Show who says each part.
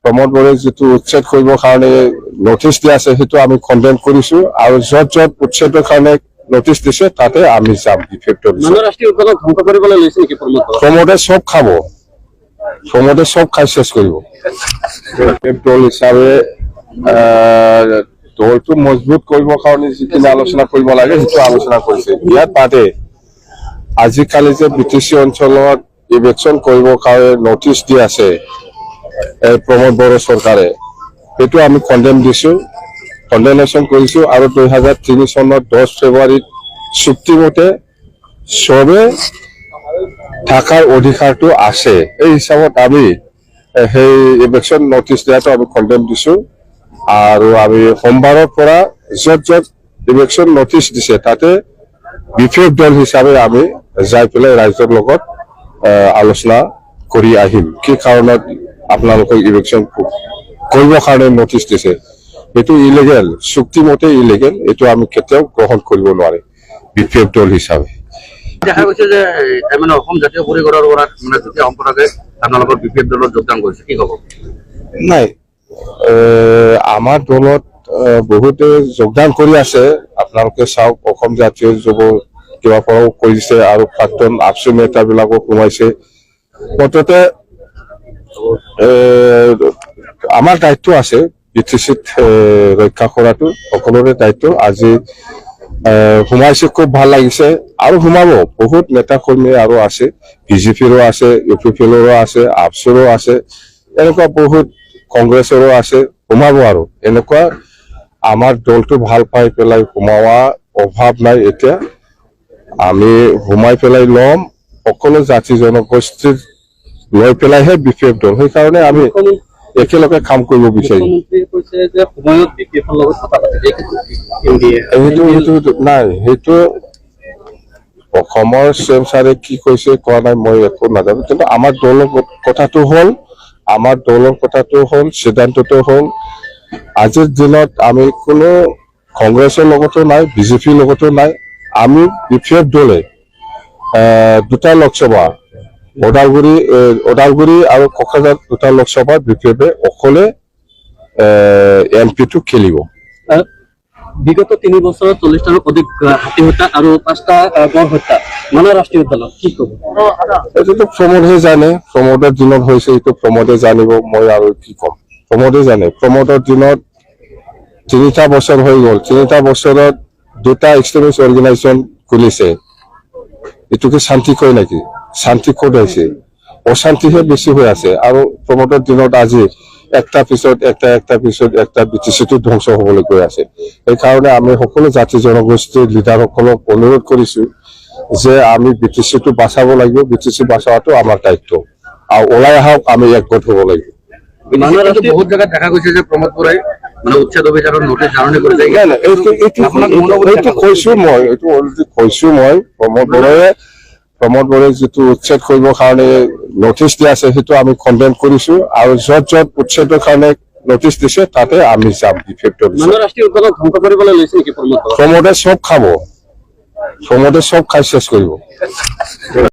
Speaker 1: প্ৰমোদ বৰে যেটো উচ্ছেদ কৰিবৰ কাৰণে নটিচ দিয়া আছে সেইটো আমি কন্ডেম কৰিছো আৰু যত উচ্ছেদৰ কাৰণে নটিচ দিছে তাতে আমি যাম ডিফেক্টৰ
Speaker 2: ৰাষ্ট্ৰীয় উদ্যানক ধ্বংস কৰিবলৈ লৈছে নেকি
Speaker 1: প্ৰমোদে সব খাব প্ৰমোদে সব খাই শেষ কৰিব দল হিচাপে দলটো মজবুত কৰিবৰ কাৰণে যিখিনি আলোচনা কৰিব লাগে সেইটো আলোচনা কৰিছে ইয়াত বাদে আজিকালি যে বিটিসি অঞ্চলত ইলেকশন কৰিবৰ কাৰণে নটিচ দি আছে প্ৰমোদ বড়ো চৰকাৰে সেইটো আমি কন্ডেম দিছো কন্ডেনেশন কৰিছো আৰু 2003 চনৰ 10 ফেব্ৰুৱাৰীত চুক্তিমতে সবে থাকাৰ অধিকাৰটো আছে এই হিচাপত আমি সেই ইলেকশন নটিচ দিয়াটো আমি কন্ডেম দিছো আৰু আমি সোমবাৰৰ পৰা যত ইলেকশন নটিচ দিছে তাতে বিফেক দল হিচাপে আমি যাই পেলাই ৰাজ্যৰ লগত আলোচনা কৰি আহিম কি কাৰণত আপোনালোকক ইলেকশন কৰিবৰ কাৰণে নটিচ দিছে এটো ইলিগেল চুক্তিমতে ইলিগেল এটো আমি কেতিয়াও গ্ৰহণ কৰিব নোৱাৰে বিফেক দল হিচাপে
Speaker 2: দেখা গৈছে যে মানে অসম জাতীয় পৰিষদৰ পৰা মানে যেতিয়া সম্পৰ্কে আপোনালোকৰ বিফেক দলত যোগদান কৰিছে কি ক'ব
Speaker 1: নাই আমাৰ দলত বহুতে যোগদান কৰি আছে আপোনালোকে চাওক অসম জাতীয় যুৱ কিবা পৰাও কৰিছে আৰু প্ৰাক্তন আপচু নেতাবিলাকো সোমাইছে মুঠতে আমাৰ দায়িত্ব আছে বিটিসিত ৰক্ষা কৰাটো সকলোৰে দায়িত্ব আজি সোমাইছে খুব ভাল লাগিছে আৰু সোমাব বহুত নেতা কৰ্মী আৰু আছে বিজেপিৰো আছে ইউপিপিৰো আছে আপচুৰো আছে এনেকুৱা বহুত কংগ্ৰেছৰো আছে সোমাব আৰু এনেকুৱা আমাৰ দলটো ভাল পাই পেলাই সোমাৱা অভাৱ নাই এতিয়া আমি সোমাই পেলাই ল'ম সকলো জাতি জনগোষ্ঠীৰ লৈ পেলাইহে বিফেক দল সেইকাৰণে আমি একেলগে কাম কৰিব বিচাৰিম নাই সেইটো অসমৰ চেম ছাৰে কি কৈছে কোৱা নাই মই একো নাজানো কিন্তু আমাৰ দলৰ কথাটো হ'ল সিদ্ধান্তটো হ'ল আজিৰ দিনত আমি কোনো কংগ্ৰেছৰ লগতো নাই বিজেপিৰ লগতো নাই আমি বিফেক দলে দুটা লোকসভা ওদালগুৰি আৰু কোকৰাঝাৰ দুটা লোকসভা বিফেকে অকলে এমপিটো খেলিব
Speaker 2: বিগত 3 বছৰত 40টাৰো অধিক হাতী হত্যা আৰু 5টা গড় হত্যা মানে ৰাষ্ট্ৰীয় উদ্যানত কি ক'ব
Speaker 1: এইটো প্ৰমোদে জানে প্ৰমোদৰ দিনত হৈছে এইটো প্ৰমোদে জানিব মই আৰু কি ক'ম প্ৰমোদে জানে প্ৰমোদৰ দিনত 3টা বছৰ হৈ গ'ল 3টা বছৰত দুটা এক্সট্ৰিমিষ্ট অৰ্গেনাইজেশ্যন খুলিছে এটুকু শান্তি কয় নাকি শান্তি ক'ত হৈছে অশান্তিহে বেছি হৈ আছে আৰু প্ৰমোদৰ দিনত আজি একটা পিছত একটা বিটিসিটো ধ্বংস হবলৈ গৈ আছে সেইকাৰণে আমি সকলো জাতি জনগোষ্ঠীৰ লিডাৰসকলক অনুৰোধ কৰিছো যে আমি বিটিসিটো বাঁচাব লাগিব বিটিসি বাঁচাটো আমাৰ দায়িত্ব আৰু ওলাই আহক আমি একগোট হ'ব লাগিব
Speaker 2: বহুত জায়গাত দেখা গৈছে যে প্ৰমোদ বৰাই মানে উচ্ছেদ অভিযানৰ নোটিছ জাননী কৰি যায়
Speaker 1: এইটো কৈছো মই প্ৰমোদ বৰাই যেটো উচ্ছেদ কৰিবৰ কাৰণে নটিচ দিয়া আছে সেইটো আমি কন্ডেম কৰিছো আৰু যত উচ্ছেদৰ কাৰণে নটিচ দিছে তাতে আমি যাম ডিফেক্টৰ
Speaker 2: ৰাষ্ট্ৰীয় উদ্যানক ধ্বংস কৰিবলৈ লৈছে নেকি
Speaker 1: প্ৰমোদে সব খাব প্ৰমোদে সব খাই শেষ কৰিব